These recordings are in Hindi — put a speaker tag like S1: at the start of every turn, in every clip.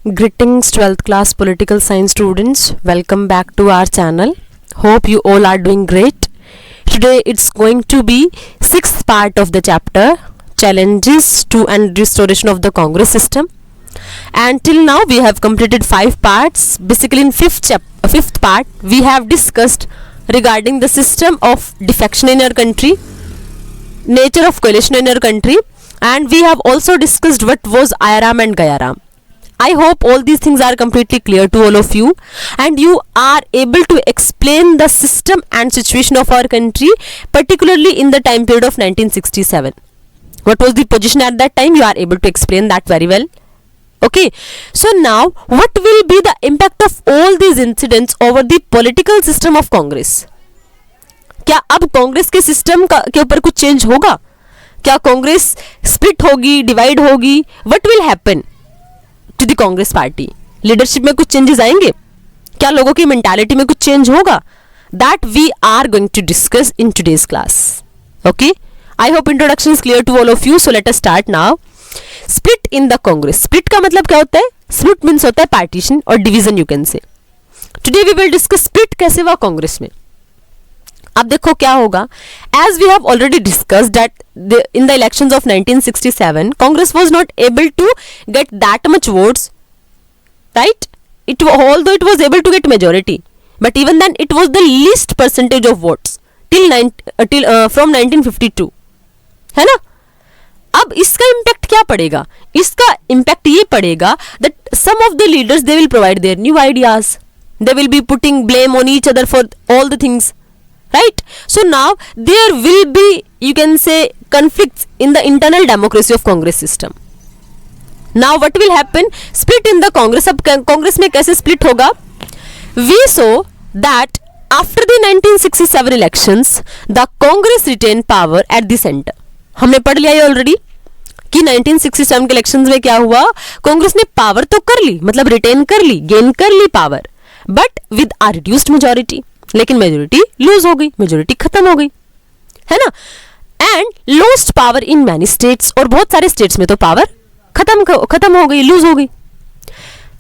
S1: Greetings 12th class political science students. Welcome back to our channel. Hope you all are doing great. Today it's going to be sixth part of the chapter Challenges to and Restoration of the Congress System. And till now we have completed 5 parts. Basically in fifth part we have discussed regarding the system of defection in our country, nature of coalition in our country, and we have also discussed what was IRAM and GAIRAM. I hope all these things are completely clear to all of you and you are able to explain the system and situation of our country, particularly in the time period of 1967. What was the position at that time? You are able to explain that very well. Okay, so now what will be the impact of all these incidents over the political system of Congress? क्या अब कांग्रेस के सिस्टम के ऊपर कुछ चेंज होगा? क्या कांग्रेस स्प्लिट होगी, डिवाइड होगी? What will happen to the Congress party? Leadership में कुछ चेंजेस आएंगे? क्या लोगों की मेंटालिटी में कुछ चेंज होगा? That we are going to discuss in today's class. Okay, I hope introduction is clear to all of you. So let us start now. Split in the Congress. Split का मतलब क्या होता है? स्प्लिट मीन्स होता है पार्टीशन और division you can say. Today we will discuss split कैसे हुआ कांग्रेस में. अब देखो क्या होगा. As we have already discussed that in the elections of 1967 Congress was not able to get that much votes, right? It although it was able to get majority, but even then it was the least percentage of votes till from 1952, है ना. अब इसका इम्पैक्ट क्या पड़ेगा? इसका इम्पैक्ट ये पड़ेगा that some of the leaders they will provide their new ideas, they will be putting blame on each other for all the things, right? So now there will be, you can say, conflicts in the internal democracy of Congress system. Now what will happen? Split in the Congress. अब कांग्रेस में कैसे split होगा? We saw that after the 1967 elections, the Congress retained power at the center. हमने पढ़ लिया है ऑलरेडी कि 1967 के इलेक्शंस में क्या हुआ. कांग्रेस ने पावर तो कर ली, मतलब रिटेन कर ली, गेन कर ली power, but with a reduced majority. लेकिन मेजोरिटी लूज हो गई, मेजोरिटी खत्म हो गई, है ना. And lost power in many states. और बहुत सारे स्टेट्स में तो पावर खत्म हो गई, लूज हो गई.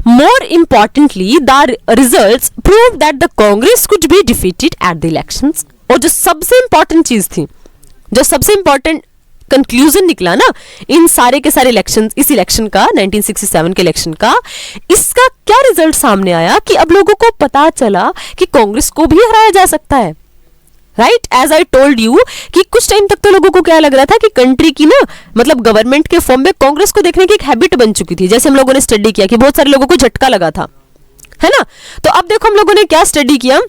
S1: More importantly the results prove that the Congress could be defeated at the elections. और जो सबसे इंपॉर्टेंट चीज थी, जो सबसे इंपॉर्टेंट कंक्लूजन निकला ना इन सारे के सारे इलेक्शन, इस इलेक्शन का 1967 के इलेक्शन का, इसका क्या रिजल्ट सामने आया कि अब लोगों को पता चला कि कांग्रेस को भी हराया जा सकता है, right? As I told you कि कुछ टाइम तक तो लोगों को क्या लग रहा था कि कंट्री की ना, मतलब गवर्नमेंट के फॉर्म में कांग्रेस को देखने की एक हैबिट बन चुकी थी. जैसे हम लोगों ने स्टडी किया कि बहुत सारे लोगों को झटका लगा था, है ना. तो अब देखो हम लोगों ने क्या स्टडी किया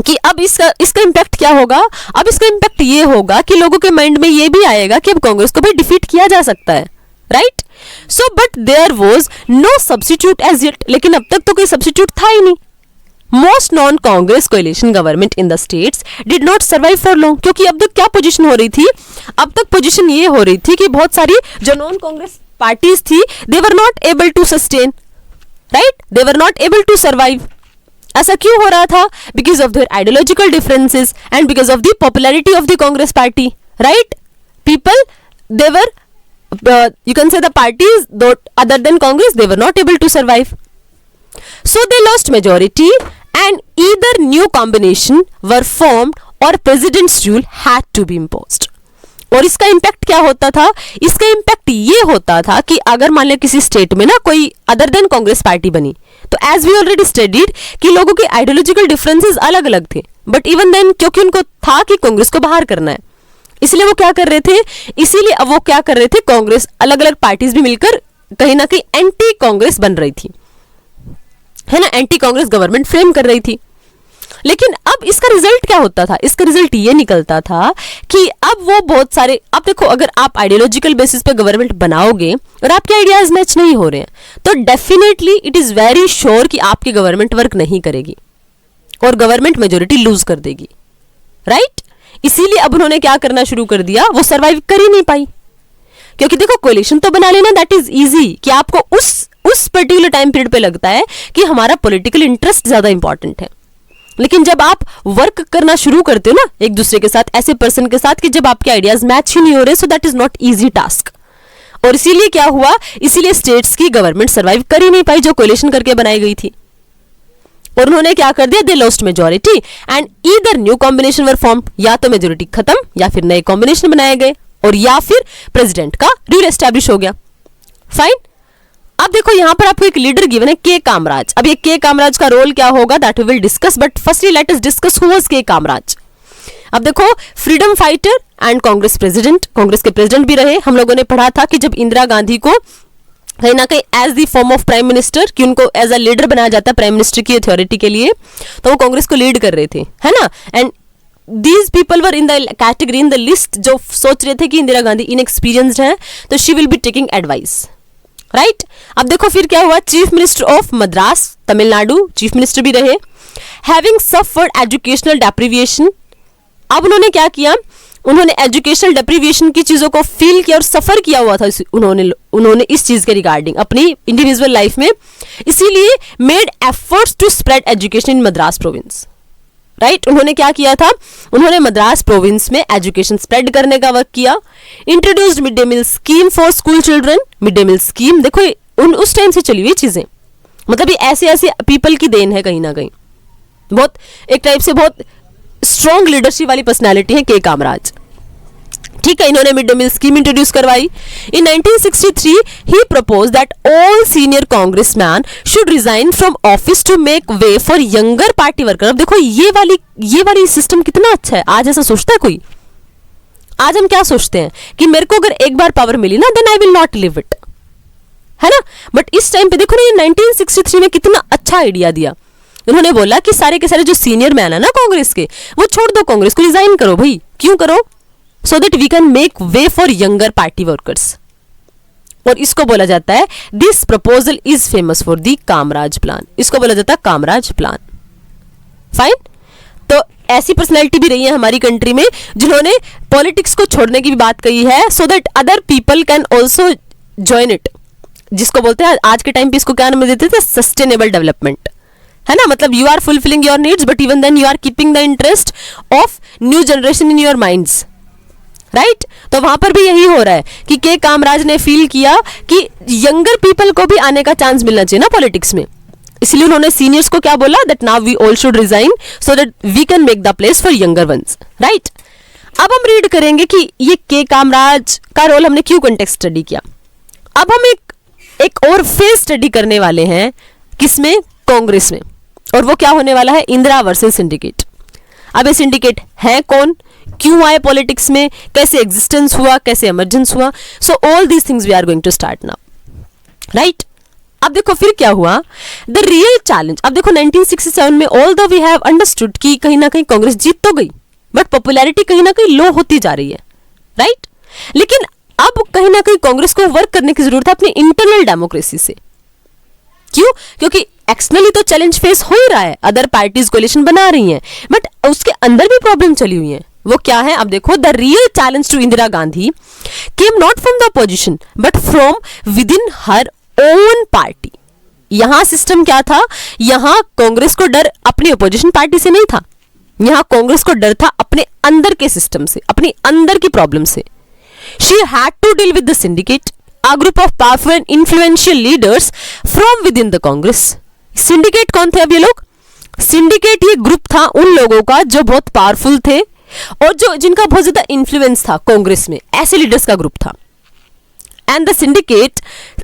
S1: कि अब इसका इम्पैक्ट क्या होगा. अब इसका इम्पैक्ट ये होगा कि लोगों के माइंड में ये भी आएगा कि अब कांग्रेस को भी डिफीट किया जा सकता है, right? So but there was no substitute as yet. लेकिन अब तक तो कोई सब्स्टिट्यूट था ही नहीं. Most non Congress coalition government in the states did not survive for long. क्योंकि अब तक क्या पोजीशन हो रही थी? अब तक पोजीशन ये हो रही थी कि बहुत सारी जो नॉन कांग्रेस पार्टीज थी, they were not able to sustain, right? They were not able to survive. ऐसा क्यों हो रहा था? Because of their ideological differences and because of the popularity of the Congress party, right? People they were, you can say the parties other than Congress, they were not able to survive. So they lost majority and either new combination were formed or president's rule had to be imposed. और इसका इम्पैक्ट क्या होता था? इसका इम्पैक्ट ये होता था कि अगर मान लिया किसी स्टेट में ना कोई अदर देन कांग्रेस पार्टी बनी, तो एज वी ऑलरेडी स्टडीड कि लोगों के आइडियोलॉजिकल डिफरेंसेस अलग अलग थे, बट इवन देन क्योंकि उनको था कि कांग्रेस को बाहर करना है, इसलिए वो क्या कर रहे थे? इसीलिए अब वो क्या कर रहे थे? कांग्रेस, अलग अलग पार्टीज भी मिलकर कहीं ना कहीं एंटी कांग्रेस बन रही थी, है ना. एंटी कांग्रेस गवर्नमेंट फ्रेम कर रही थी. लेकिन अब इसका रिजल्ट क्या होता था? इसका रिजल्ट ये निकलता था कि अब वो बहुत सारे, अब देखो अगर आप आइडियोलॉजिकल बेसिस पे गवर्नमेंट बनाओगे और आपके आइडियाज मैच नहीं हो रहे हैं, तो definitely it is very sure कि आपकी गवर्नमेंट वर्क नहीं करेगी और गवर्नमेंट मेजोरिटी लूज कर देगी, राइट? इसीलिए अब उन्होंने क्या करना शुरू कर दिया, वो सर्वाइव कर ही नहीं पाई. क्योंकि देखो कोalition तो बना लेना दैट इज इजी, कि आपको उस पर्टिकुलर टाइम पीरियड पे लगता है कि हमारा पॉलिटिकल इंटरेस्ट ज्यादा इंपॉर्टेंट है. लेकिन जब आप वर्क करना शुरू करते हो ना एक दूसरे के साथ, ऐसे पर्सन के साथ कि जब आपके आइडियाज मैच ही नहीं हो रहे, so that is not easy task. और इसीलिए क्या हुआ, इसीलिए स्टेट्स की गवर्नमेंट सर्वाइव कर ही नहीं पाई जो कोलिशन करके बनाई गई थी, और उन्होंने क्या कर दिया, they lost majority and either new combination were form, या तो मेजॉरिटी खत्म या फिर नए कॉम्बिनेशन बनाए गए और या फिर प्रेसिडेंट का रूल एस्टैब्लिश हो गया। फाइन। अब देखो यहां पर आपको एक लीडर गिवन है के कामराज। अब ये के कामराज का रोल क्या होगा that we will discuss, but firstly let us discuss who was K Kamaraj. अब देखो freedom fighter and Congress president, Congress के प्रेसिडेंट भी रहे। हम लोगों ने पढ़ा था कि जब इंदिरा गांधी को कहीं ना कहीं as the form of prime minister, कि उनको एज अ लीडर बनाया जाता है प्राइम मिनिस्टर की अथॉरिटी के लिए, तो वो कांग्रेस को लीड कर रहे थे, है ना। And these people were in the category, in the list, जो सोच रहे थे कि इंदिरा गांधी इनएक्सपीरियंस्ड है तो she will be taking advice, right. अब देखो फिर क्या हुआ, chief minister of Madras, Tamil Nadu chief minister भी रहे, हैविंग सफर्ड एजुकेशनल डेप्रिविएशन। अब उन्होंने क्या किया, उन्होंने एजुकेशनल डेप्रिविएशन की चीजों को फील किया और सफर किया हुआ था उन्होंने इस चीज के रिगार्डिंग अपनी इंडिविजुअल लाइफ में, इसीलिए made efforts to spread education in Madras province, right. उन्होंने क्या किया था, उन्होंने मद्रास प्रोविंस में एजुकेशन स्प्रेड करने का वर्क किया। Introduced mid day meal scheme for school children, mid day meal scheme देखो उस टाइम से चली हुई चीजें, मतलब ये ऐसे ऐसे पीपल की देन है कहीं ना कहीं, बहुत एक टाइप से बहुत स्ट्रॉन्ग लीडरशिप वाली पर्सनालिटी है के कामराज, ठीक है। इन्होंने mid day meal scheme introduce करवाई। In 1963 he propose that all senior Congressman should resign from office to make way for younger party worker. अब देखो ये वाली सिस्टम कितना अच्छा है। आज ऐसा सोचता है कोई? आज हम क्या सोचते हैं कि मेरे को अगर एक बार पावर मिली ना then I will not leave it, है ना। बट इस टाइम पे देखो ना, ये 1963 में कितना अच्छा आइडिया दिया। उन्होंने बोला कि सारे के सारे जो सीनियर मैन है ना कांग्रेस के, वो छोड़ दो, कांग्रेस को रिजाइन करो भाई। क्यों करो? So that we can make way for younger party workers. और इसको बोला जाता है, this proposal is famous for the Kamaraj plan, इसको बोला जाता है कामराज प्लान। फाइन। तो ऐसी पर्सनैलिटी भी रही है हमारी कंट्री में जिन्होंने पॉलिटिक्स को छोड़ने की भी बात कही है, so that other people can also join it, जिसको बोलते हैं आज के टाइम पे इसको क्या नाम देते थे, सस्टेनेबल डेवलपमेंट, है ना। मतलब you are fulfilling your needs but even then you are keeping the interest of new generation in your minds, right. तो वहां पर भी यही हो रहा है कि के कामराज ने फील किया कि यंगर पीपल को भी आने का चांस मिलना चाहिए ना पॉलिटिक्स में, इसलिए उन्होंने सीनियर्स को क्या बोला, that now we all should resign so that we can make the place for younger ones, right. अब हम रीड करेंगे कि ये के कामराज का रोल हमने क्यों कॉन्टेक्स्ट स्टडी किया। अब हम एक और फेज स्टडी करने वाले हैं, किसमें, कांग्रेस में, और वो क्या होने वाला है, इंदिरा वर्सेस सिंडिकेट। अब ये सिंडिकेट है कौन, क्यों आए पॉलिटिक्स में, कैसे एग्जिस्टेंस हुआ, कैसे इमर्जेंस हुआ, so all these things we are going to start now, right. अब देखो फिर क्या हुआ, द रियल चैलेंज। अब देखो 1967 में ऑल दो वी हैव अंडरस्टूड कि कहीं ना कहीं कांग्रेस जीत तो गई बट पॉपुलैरिटी कहीं ना कहीं लो होती जा रही है, राइट। लेकिन अब कहीं ना कहीं कांग्रेस को वर्क करने की जरूरत है अपनी इंटरनल डेमोक्रेसी से। क्यों? क्योंकि एक्सटर्नली तो चैलेंज फेस हो ही रहा है, अदर पार्टीज कोलिशन बना रही हैं, बट उसके अंदर भी प्रॉब्लम चली हुई है। वो क्या है, अब देखो, the real challenge to Indira Gandhi came not from the opposition but from within her own party. यहां सिस्टम क्या था, यहां कांग्रेस को डर अपनी अपोजिशन पार्टी से नहीं था, यहां कांग्रेस को डर था अपने अंदर के सिस्टम से, अपनी अंदर की प्रॉब्लम से। She had to deal with the syndicate, a group of powerful and influential leaders from within the Congress। Syndicate कौन थे अब ये लोग? सिंडिकेट ये ग्रुप था उन लोगों का जो बहुत पावरफुल थे और जो जिनका बहुत ज्यादा इन्फ्लुएंस था कांग्रेस में, ऐसे लीडर्स का ग्रुप था। And the syndicate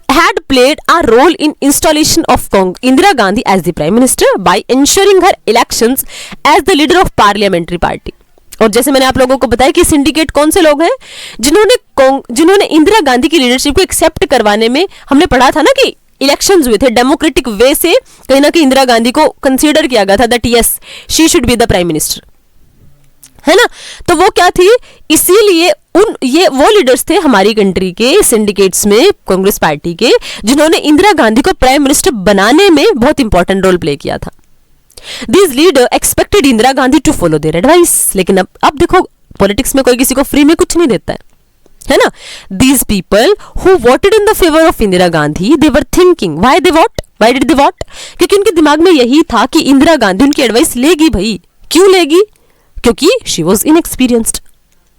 S1: had played a role in installation of Indira Gandhi as the prime minister by ensuring her elections as the leader of parliamentary party। और जैसे मैंने आप लोगों को बताया कि सिंडिकेट कौन से लोग हैं, जिन्होंने इंदिरा गांधी की लीडरशिप को एक्सेप्ट करवाने में, हमने पढ़ा था ना कि इलेक्शंस हुए थे डेमोक्रेटिक वे से, कहीं ना कहीं इंदिरा गांधी को कंसीडर किया गया था that yes she should be the prime minister, है ना। तो वो क्या थी, इसीलिए ये वो लीडर्स थे हमारी कंट्री के सिंडिकेट्स में, कांग्रेस पार्टी के, जिन्होंने इंदिरा गांधी को प्राइम मिनिस्टर बनाने में बहुत इंपॉर्टेंट रोल प्ले किया था। These leaders expected Indira Gandhi to follow their advice। लेकिन अब देखो पॉलिटिक्स में कोई किसी को फ्री में कुछ नहीं देता है ना। These people who voted in the favor of Indira Gandhi, they were thinking why they did they vote? क्योंकि उनके दिमाग में यही था कि इंदिरा गांधी उनकी एडवाइस लेगी भाई। क्यों लेगी? क्योंकि she was inexperienced,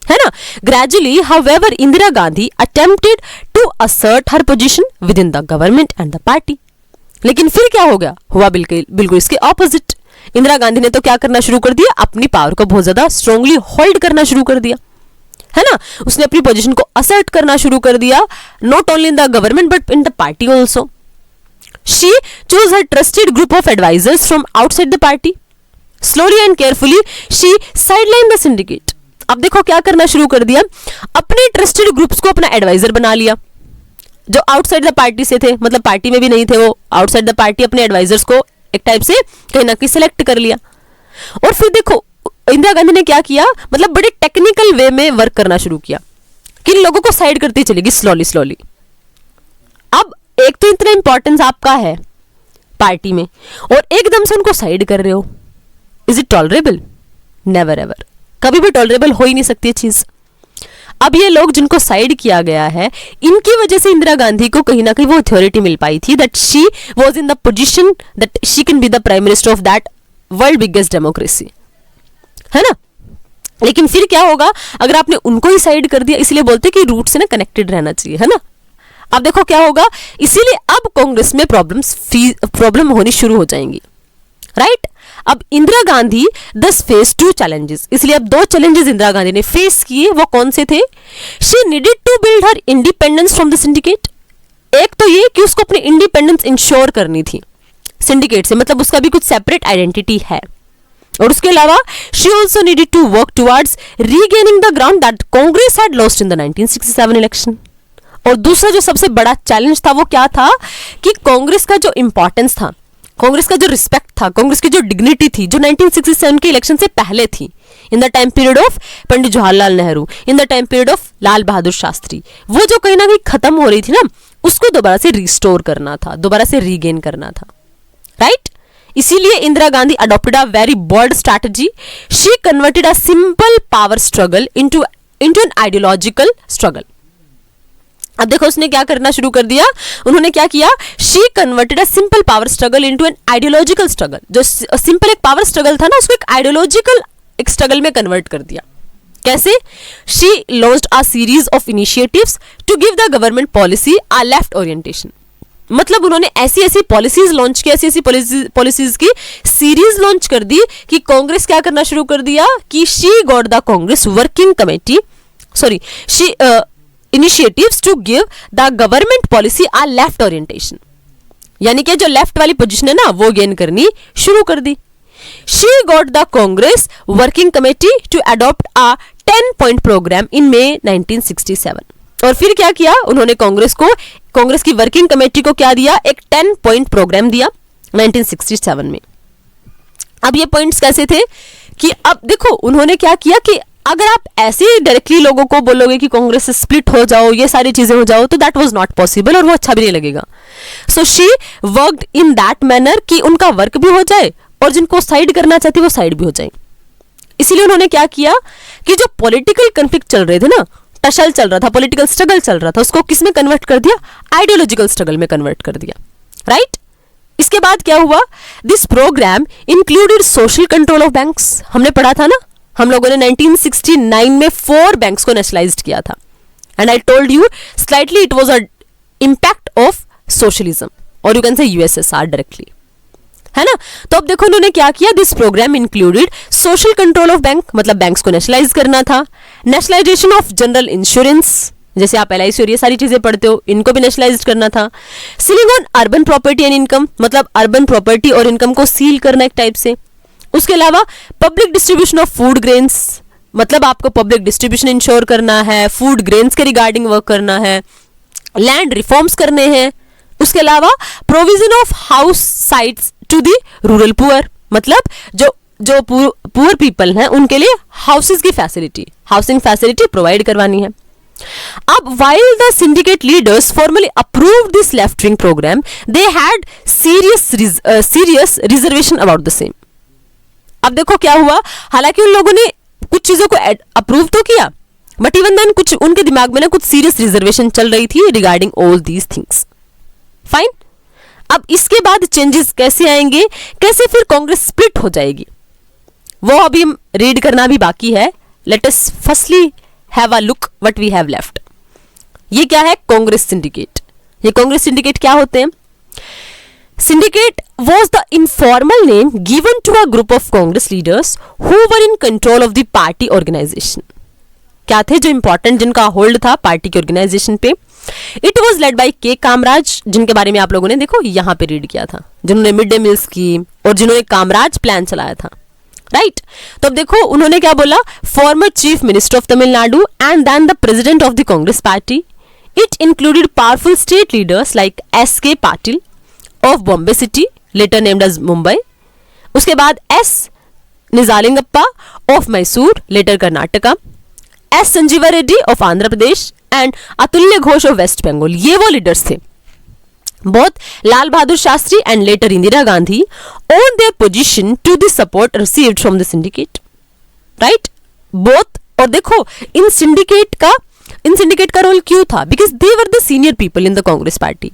S1: है ना। Gradually, however, Indira Gandhi attempted to assert her position within the government and the party. लेकिन फिर क्या हो गया, हुआ बिल्कुल इसके ऑपोजिट। इंदिरा गांधी ने तो क्या करना शुरू कर दिया, अपनी पावर को बहुत ज्यादा स्ट्रांगली होल्ड करना शुरू कर दिया, है ना। उसने अपनी पोजीशन को असर्ट करना शुरू कर दिया, not only in the government but in the party also. She chose her trusted group of advisers from outside the party. Slowly and carefully she sideline the syndicate. अब देखो क्या करना शुरू कर दिया, अपने ट्रस्टेड ग्रुप्स को अपना एडवाइजर बना लिया, जो आउटसाइड द पार्टी से थे, मतलब पार्टी में भी नहीं थे वो, आउटसाइड द पार्टी अपने एडवाइजर्स को एक टाइप से कहीं ना कहीं सिलेक्ट कर लिया। और फिर देखो इंदिरा गांधी ने क्या किया, मतलब बड़े टेक्निकल वे में वर्क करना शुरू किया, किन लोगों को साइड करती चलेगी स्लोली स्लोली। अब एक तो इतना इंपॉर्टेंस आपका है पार्टी में और एकदम से उनको साइड कर रहे हो, is it tolerable? Never ever, कभी भी टॉलरेबल हो ही नहीं सकती चीज। अब ये लोग जिनको साइड किया गया है, इनकी वजह से इंदिरा गांधी को कहीं ना कहीं वो अथॉरिटी मिल पाई थी that she was in the position that she can be the prime minister of that world biggest democracy, है ना। लेकिन फिर क्या होगा अगर आपने उनको ही साइड कर दिया, इसलिए बोलते कि रूट से ना कनेक्टेड रहना चाहिए, है ना। अब देखो क्या होगा, इसीलिए अब कांग्रेस में प्रॉब्लम होनी शुरू हो जाएंगी, राइट। अब इंदिरा गांधी दस फेस 2 चैलेंजेस, इसलिए अब 2 चैलेंजेस इंदिरा गांधी ने फेस किए, वो कौन से थे? She needed to build her independence from the syndicate. एक तो ये कि उसको अपनी इंडिपेंडेंस इंश्योर करनी थी सिंडिकेट से, मतलब उसका भी कुछ सेपरेट आइडेंटिटी है। और उसके अलावा she also needed to work towards regaining the ground that Congress had lost in the 1967 election. और दूसरा जो सबसे बड़ा चैलेंज था वो क्या था कि कांग्रेस का जो इंपॉर्टेंस था, कांग्रेस का जो रिस्पेक्ट था, कांग्रेस की जो डिग्निटी थी, जो 1967 के इलेक्शन से पहले थी, in the time period of Pandit Jawaharlal Nehru, in the time period of Lal Bahadur Shastri, वो जो कहीं ना कहीं खत्म हो रही थी ना, उसको दोबारा से रिस्टोर करना था, दोबारा से रीगेन करना था, राइट। इसीलिए Indira Gandhi adopted a very bold strategy. She converted a simple power struggle into an ideological struggle. अब देखो उसने क्या करना शुरू कर दिया, उन्होंने क्या किया, she converted a simple power struggle into an ideological struggle. जो सिंपल एक पावर स्ट्रगल था ना, उसको एक आइडियोलॉजिकल एक स्ट्रगल में कन्वर्ट कर दिया। कैसे? She launched a series of initiatives to give the government policy a left orientation. मतलब उन्होंने ऐसी ऐसी पॉलिसीज लॉन्च की, ऐसी ऐसी पॉलिसीज की सीरीज लॉन्च कर दी कि कांग्रेस क्या करना शुरू कर दिया कि she got the Congress working committee, sorry she initiatives to give the government policy a left orientation, यानी कि जो लेफ्ट वाली पोजीशन है ना वो गेन करनी शुरू कर दी। She got the Congress working committee to adopt a 10-point programme in May 1967। और फिर क्या किया उन्होंने, कांग्रेस की वर्किंग कमेटी को क्या दिया, एक 10-point प्रोग्राम दिया 1967 में। अब ये पॉइंट्स कैसे थे कि अब देखो उन्होंने क्या किया कि अगर आप ऐसे डायरेक्टली लोगों को बोलोगे कि कांग्रेस से स्प्लिट हो जाओ, ये सारी चीजें हो जाओ, तो दैट वाज नॉट पॉसिबल और वो अच्छा भी नहीं लगेगा। So she worked in that manner कि उनका वर्क भी हो जाए और जिनको साइड करना चाहती वो साइड भी हो जाए। इसीलिए उन्होंने क्या किया कि जो पॉलिटिकल कन्फ्लिक्ट चल रहे थे ना, टशल चल रहा था, पॉलिटिकल स्ट्रगल चल रहा था, उसको किस में कन्वर्ट कर दिया, आइडियोलॉजिकल स्ट्रगल में कन्वर्ट कर दिया, राइट। इसके बाद क्या हुआ, this programme included social control of banks. हमने पढ़ा था ना, हम लोगों ने 1969 में 4 बैंक्स को नेशनलाइज्ड किया था, and I told you slightly it was a impact of socialism और you can say USSR directly, है ना। तो अब देखो उन्होंने क्या किया, this programme included social control of bank, मतलब बैंक्स को नेशनलाइज करना था, नेशनलाइजेशन ऑफ जनरल इंश्योरेंस, जैसे आप LIC और ये सारी चीजें पढ़ते हो, इनको भी नेशनलाइज करना था, ceiling on urban property and income, मतलब अर्बन प्रॉपर्टी और इनकम को सील करना एक टाइप से। उसके अलावा public distribution of food grains, मतलब आपको पब्लिक डिस्ट्रीब्यूशन इंश्योर करना है, फूड ग्रेन्स के रिगार्डिंग वर्क करना है, लैंड रिफॉर्म्स करने हैं। उसके अलावा provision of house sites to the rural poor, मतलब जो पुअर पीपल हैं उनके लिए हाउसेस की फैसिलिटी, हाउसिंग फैसिलिटी प्रोवाइड करवानी है। अब while the syndicate leaders formally approved this left wing program, they had serious reservation about the same. अब देखो क्या हुआ, हालांकि उन लोगों ने कुछ चीजों को अप्रूव तो किया, बट इवन देन कुछ उनके दिमाग में ना कुछ सीरियस रिजर्वेशन चल रही थी regarding all these things. Fine, अब इसके बाद चेंजेस कैसे आएंगे, कैसे फिर कांग्रेस स्प्लिट हो जाएगी, वो अभी हम रीड करना भी बाकी है। Let us firstly have a look what we have left. ये क्या है? कांग्रेस सिंडिकेट। ये कांग्रेस सिंडिकेट क्या होते हैं? Syndicate was the informal name given to a group of Congress leaders who were in control of the party organization. क्या थे जो इंपॉर्टेंट, जिनका होल्ड था पार्टी के ऑर्गेनाइजेशन पे? इट वॉज लेड बाई के कामराज, जिनके बारे में आप लोगों ने देखो यहाँ पे रीड किया था, जिन्होंने मिड डे मील स्कीम और जिन्होंने कामराज प्लान चलाया था, राइट? तो अब देखो उन्होंने क्या बोला, former chief minister of Tamil Nadu and then the president of the Congress party. It included powerful state leaders like S.K. Patil of Bombay city, later named as Mumbai. उसके बाद S. Nijalingappa of Mysore, later Karnataka. S. Sanjiva Reddy of Andhra Pradesh and Atulya Ghosh of waste Bengal. ये वो लीडर्स थे. Both Lal Bahadur Shastri and later Indira Gandhi owned their position to the support received from the syndicate, right? Both. और देखो इन सिंडिकेट का रोल क्यों था? Because they were the senior people in the Congress party.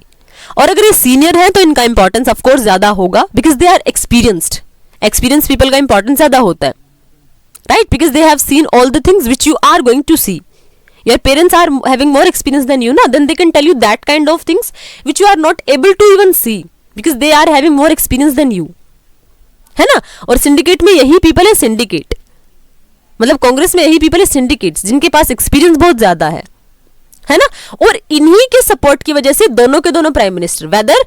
S1: और अगर ये सीनियर है तो इनका इंपॉर्टेंस ऑफ कोर्स ज्यादा होगा, because they are experienced. Experience people का इंपॉर्टेंस ज्यादा होता है, right? Because they have seen all the things which you are going to see. Your parents are having more experience than you, na? Then they can tell you that kind of things which you are not able to even see because they are having more experience than you, है ना? और सिंडिकेट में यही पीपल है, सिंडिकेट मतलब कांग्रेस में यही पीपल है सिंडिकेट्स, जिनके पास एक्सपीरियंस बहुत ज्यादा है ना? और इन्हीं के सपोर्ट की वजह से दोनों के दोनों prime minister, whether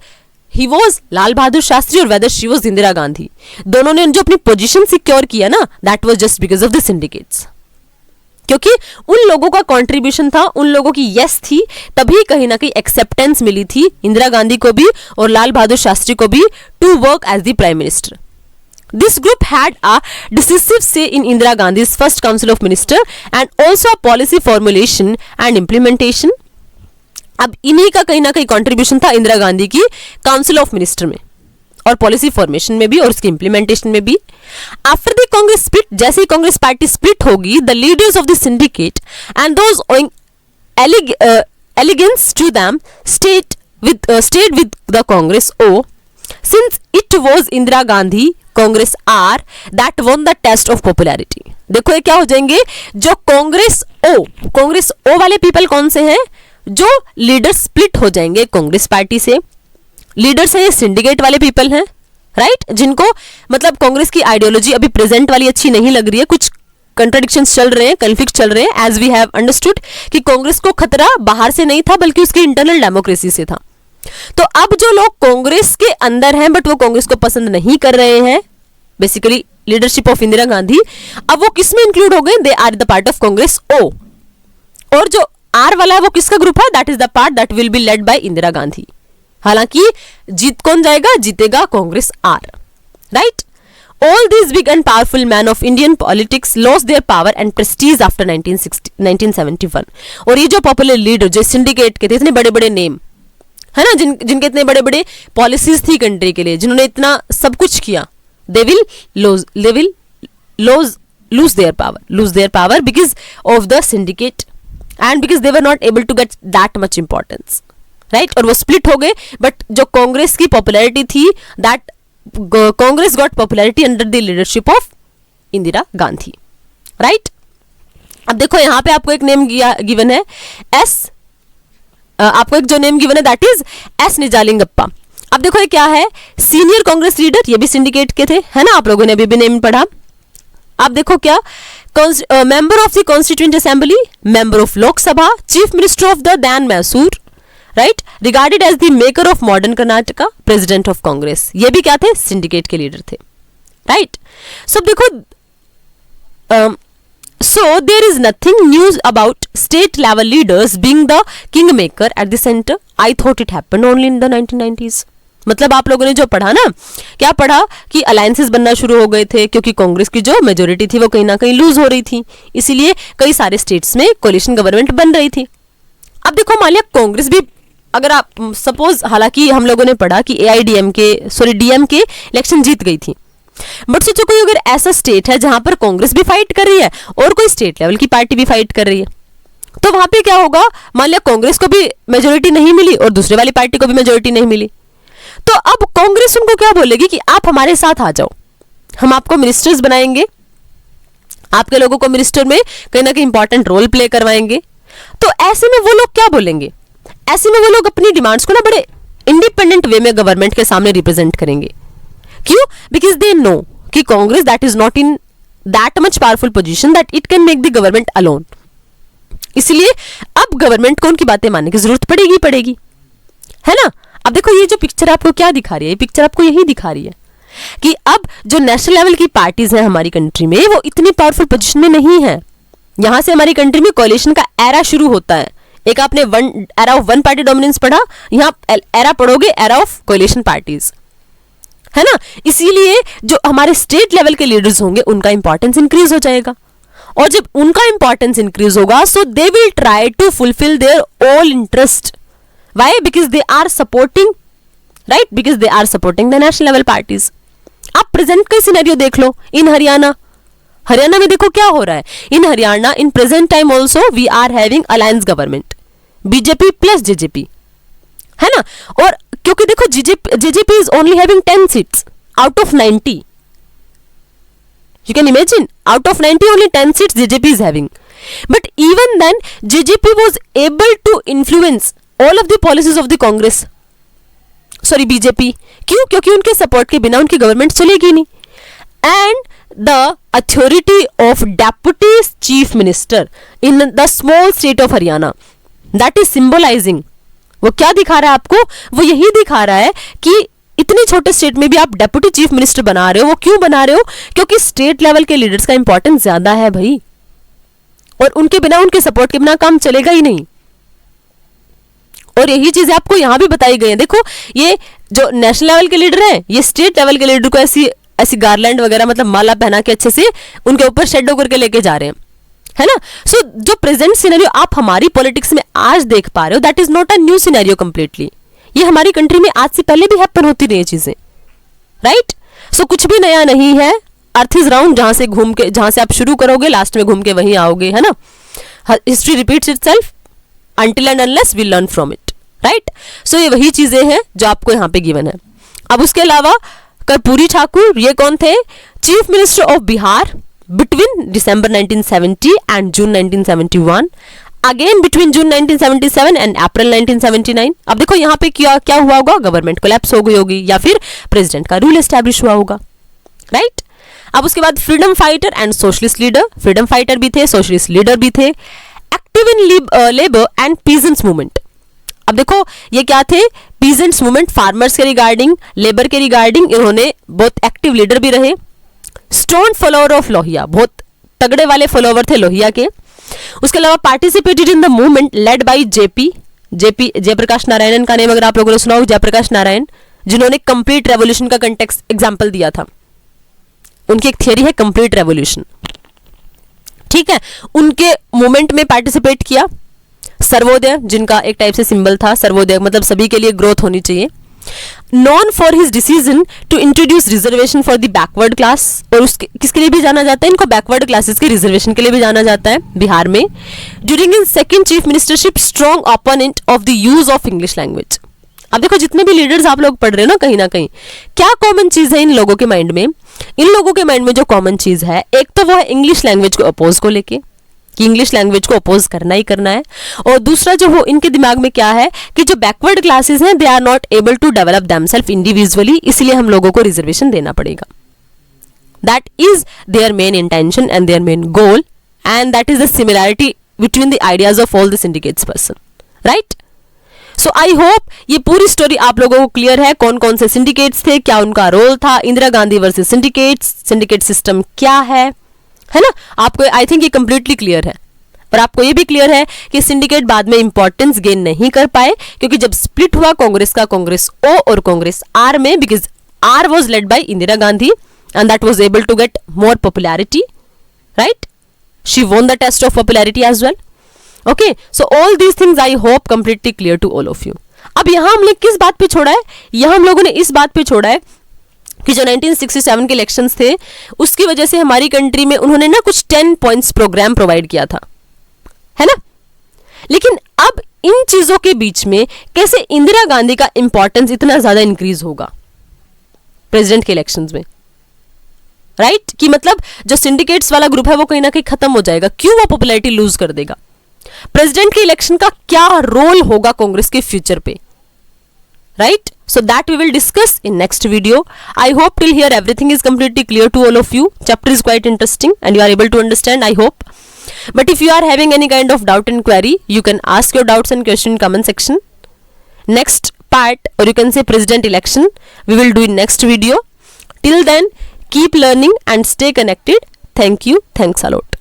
S1: he was Lal Bahadur Shastri और whether she was Indira Gandhi, दोनों ने जो अपनी पोजीशन सिक्योर किया ना, that was just because of the syndicates. क्योंकि उन लोगों का कंट्रीब्यूशन था, उन लोगों की यस थी, तभी कहीं ना कहीं एक्सेप्टेंस मिली थी इंदिरा गांधी को भी और लाल बहादुर शास्त्री को भी to work as the prime minister. This group had a decisive say in Indira Gandhi's first council of minister and also a policy formulation and implementation. अब इन्हीं का कहीं ना कहीं कॉन्ट्रीब्यूशन था इंदिरा गांधी की काउंसिल ऑफ मिनिस्टर में और पॉलिसी फॉर्मेशन में भी और उसकी इंप्लीमेंटेशन में भी. आफ्टर द कांग्रेस स्प्लिट, जैसे ही कांग्रेस पार्टी स्प्लिट होगी, the leaders of the syndicate and those owing allegiance to them stayed with the Congress O, since it was Indira Gandhi Congress R that won the test of popularity. देखो ये क्या हो जाएंगे, जो कांग्रेस ओ वाले पीपल कौन से हैं? जो लीडर स्प्लिट हो जाएंगे कांग्रेस पार्टी से. लीडर्स हैं ये सिंडिकेट वाले पीपल हैं, राइट? जिनको मतलब कांग्रेस की आइडियोलॉजी अभी प्रेजेंट वाली अच्छी नहीं लग रही है, कुछ कंट्राडिक्शंस चल रहे हैं, कन्फ्लिक्ट चल रहे हैं, एज वी हैव अंडरस्टूड कि कांग्रेस को खतरा बाहर से नहीं था बल्कि उसकी इंटरनल डेमोक्रेसी से था. तो अब जो लोग कांग्रेस के अंदर हैं बट वो कांग्रेस को पसंद नहीं कर रहे हैं, basically leadership of Indira Gandhi, अब वो किस में इंक्लूड हो गए? They are the part of Congress O. और जो आर वाला है वो किसका ग्रुप है? That is the part that will be led by Indira Gandhi. हालांकि जीत कौन जाएगा? जीतेगा Congress R, right? All these big and powerful men of Indian politics lost their power and prestige after 1971. और ये जो पॉपुलर लीडर जो सिंडिकेट के थे, इतने बड़े बड़े नेम है ना, जिनके इतने बड़े बड़े पॉलिसीज थी कंट्री के लिए, जिन्होंने इतना सब कुछ किया, they will lose their power because of the syndicate and because they were not able to get that much importance, right? और वो स्प्लिट हो गए, बट जो कांग्रेस की पॉपुलैरिटी थी, that Congress got popularity under the leadership of Indira Gandhi, right? अब देखो यहाँ पे आपको एक नेम गिवन है आपको एक जो नेम गिवन है दैट इज एस निजालिंगप्पा. अब देखो ये क्या है? सीनियर कांग्रेस लीडर, ये भी सिंडिकेट के थे, है ना? आप लोगों ने अभी भी नेम पढ़ा. अब देखो क्या, member of the constituent assembly, member of Lok Sabha, chief minister of the then Mysore, right? Regarded as the maker of modern Karnataka, president of Congress. ये भी क्या थे? सिंडिकेट के लीडर थे, राइट? सो देखो, so there is nothing new about state level leaders being the kingmaker at the center. I thought it happened only in the 1990s. मतलब आप लोगों ने जो पढ़ा ना, क्या पढ़ा कि अलायंसेस बनना शुरू हो गए थे क्योंकि कांग्रेस की जो मेजोरिटी थी वो कहीं ना कहीं लूज हो रही थी, इसीलिए कई सारे स्टेट्स में कोलिशन गवर्नमेंट बन रही थी. अब देखो मान लिया कांग्रेस भी, अगर आप सपोज, हालांकि हम लोगों ने पढ़ा कि डीएमके इलेक्शन जीत गई थी, बट सोचो कोई अगर ऐसा स्टेट है जहां पर कांग्रेस भी फाइट कर रही है और कोई स्टेट लेवल की पार्टी भी फाइट कर रही है, तो वहां पे क्या होगा? मान लिया कांग्रेस को भी मेजोरिटी नहीं मिली और दूसरे वाली पार्टी को भी मेजोरिटी नहीं मिली, तो अब कांग्रेस उनको क्या बोलेगी कि आप हमारे साथ आ जाओ, हम आपको मिनिस्टर्स बनाएंगे, आपके लोगों को मिनिस्टर में कहीं ना कहीं इंपॉर्टेंट रोल प्ले करवाएंगे. तो ऐसे में वो लोग क्या बोलेंगे, ऐसे में वो लोग अपनी डिमांड्स को ना बड़े इंडिपेंडेंट वे में गवर्नमेंट के सामने रिप्रेजेंट करेंगे। क्यों? बिकॉज दे नो कि Congress that is not in that much powerful position that it can make the government alone. इसलिए अब गवर्नमेंट को उनकी बातें मानने की जरूरत पड़ेगी, है ना। अब देखो ये जो पिक्चर आपको क्या दिखा रही है, ये पिक्चर आपको यही दिखा रही है कि अब जो नेशनल लेवल की पार्टीज हैं हमारी कंट्री में, वो इतनी पावरफुल पोजीशन में नहीं है। यहां से हमारी कंट्री में कोalition का एरा शुरू होता है। एक आपने era of one party dominance पढ़ा, यहां एरा पढ़ोगे एरा ऑफ कोalition पार्टीज, है ना। इसीलिए जो हमारे स्टेट लेवल के लीडर्स होंगे उनका इंपॉर्टेंस इंक्रीज हो जाएगा, और जब उनका इंपॉर्टेंस इंक्रीज होगा so they will try to fulfil their all interest. Why? Because they are supporting, right, because they are supporting the national level parties. आप प्रेजेंट का सिनेरियो देख लो इन हरियाणा में देखो क्या हो रहा है। In Haryana in present time also we are having alliance government, BJP plus JJP, है ना। और क्योंकि देखो JJP is only having 10 seats out of 90, you can imagine, out of 90 only 10 seats JJP is having, but even then JJP was able to influence all of the policies of the Congress, sorry BJP। क्यों? क्योंकि उनके सपोर्ट के बिना उनकी गवर्नमेंट चलेगी नहीं। And the authority of deputy chief minister in the small state of Haryana, that is symbolising, वो क्या दिखा रहा है आपको, वो यही दिखा रहा है कि इतने छोटे स्टेट में भी आप डेप्यूटी चीफ मिनिस्टर बना रहे हो। वो क्यों बना रहे हो? क्योंकि स्टेट लेवल के लीडर्स का इंपॉर्टेंस ज्यादा है भाई, और उनके बिना, उनके सपोर्ट के बिना काम चलेगा ही नहीं। और यही चीजें आपको यहां भी बताई गई है। देखो ये जो नेशनल लेवल के लीडर हैं, ये स्टेट लेवल के लीडर को ऐसी गारलैंड वगैरह मतलब माला पहना के अच्छे से उनके ऊपर शेडो करके लेके जा रहे हैं, है ना। सो जो प्रेजेंट सिनेरियो आप हमारी पॉलिटिक्स में आज देख पा रहे हो, that is not a new scenario completely. ये हमारी कंट्री में आज से पहले भी हैपन होती रही चीजें, राइट। सो कुछ भी नया नहीं है। अर्थ इज राउंड, जहां से आप शुरू करोगे लास्ट में घूम के वहीं आओगे, है ना। History repeats itself until and unless we learn from it, right? So ये वही चीजें हैं जो आपको यहाँ पे गिवन है। अब उसके अलावा कर्पूरी ठाकुर, ये कौन थे? Chief minister of Bihar between December 1970 and June 1971, again between June 1977 and April 1979। अब देखो यहाँ पे क्या हुआ होगा, गवर्नमेंट कोलैप्स हो गई होगी या फिर प्रेसिडेंट का रूल एस्टैब्लिश हुआ होगा, राइट। अब उसके बाद freedom fighter and socialist leader, freedom fighter भी थे, सोशलिस्ट लीडर भी थे। Active in labour and peasants movement, अब देखो ये क्या थे? पीजेंट्स मूवमेंट, फार्मर्स के रिगार्डिंग, लेबर के रिगार्डिंग इन्होंने बहुत एक्टिव लीडर भी रहे। स्टोन फॉलोअर ऑफ लोहिया, बहुत तगड़े वाले फॉलोअर थे लोहिया के। उसके अलावा participated in the movement led by Jayaprakash Narayanan का नेम अगर आप लोगों ने सुना हो, जयप्रकाश नारायण, जिन्होंने कंप्लीट रेवोल्यूशन का कंटेक्स्ट एग्जांपल दिया था। उनकी एक थियरी है कंप्लीट रेवोल्यूशन, ठीक है। उनके मूवमेंट में पार्टिसिपेट किया। सर्वोदय, जिनका एक टाइप से सिंबल था, सर्वोदय मतलब सभी के लिए ग्रोथ होनी चाहिए। Known for his decision to introduce reservation for the backward class, और उसके किसके लिए भी जाना जाता है? इनको बैकवर्ड क्लासेस के रिजर्वेशन के लिए भी जाना जाता है बिहार में। During in second chief ministership strong opponent of the use of English language. अब देखो जितने भी लीडर्स आप लोग पढ़ रहे हो ना कहीं क्या कॉमन चीज है इन लोगों के माइंड में? इन लोगों के माइंड में जो कॉमन चीज है, एक तो वो है इंग्लिश लैंग्वेज को अपोज को लेके, कि इंग्लिश लैंग्वेज को अपोज करना ही करना है। और दूसरा जो वो इनके दिमाग में क्या है कि जो बैकवर्ड क्लासेस हैं they are not able to develop themself individually, इसलिए हम लोगों को रिजर्वेशन देना पड़ेगा। That is their main intention and their main goal, and that is the similarity between the ideas of all the syndicates person, right. So I hope ये पूरी स्टोरी आप लोगों को क्लियर है, कौन कौन से सिंडिकेट्स थे, क्या उनका रोल था, Indira Gandhi versus syndicates, syndicate system क्या है ना। आपको आई थिंक ये कंप्लीटली क्लियर है। और आपको ये भी क्लियर है कि सिंडिकेट बाद में इंपॉर्टेंस गेन नहीं कर पाए, क्योंकि जब स्प्लिट हुआ कांग्रेस का, कांग्रेस ओ और कांग्रेस आर में, because R was led by Indira Gandhi and that was able to get more popularity, right. She won the test of popularity as well. Okay, so all these things I hope completely clear to all of you. अब यहां हमने किस बात पे छोड़ा है? यहां हम लोगों ने इस बात पे छोड़ा है कि जो 1967 के इलेक्शंस थे उसकी वजह से हमारी कंट्री में उन्होंने ना कुछ 10 पॉइंट्स प्रोग्राम प्रोवाइड किया था, है ना। लेकिन अब इन चीजों के बीच में कैसे इंदिरा गांधी का इंपॉर्टेंस इतना ज्यादा इंक्रीज होगा प्रेसिडेंट के इलेक्शंस में, राइट। कि मतलब जो सिंडिकेट्स वाला ग्रुप है वो कहीं ना कहीं खत्म हो जाएगा। क्यों वो पॉपुलैरिटी लूज कर देगा? प्रेसिडेंट के इलेक्शन का क्या रोल होगा कांग्रेस के फ्यूचर पे, right? So that we will discuss in next video. I hope till here everything is completely clear to all of you. Chapter is quite interesting and you are able to understand, I hope. But if you are having any kind of doubt and query, you can ask your doubts and question in comment section. Next part, or you can say president election, we will do in next video. Till then, keep learning and stay connected. Thank you. Thanks a lot.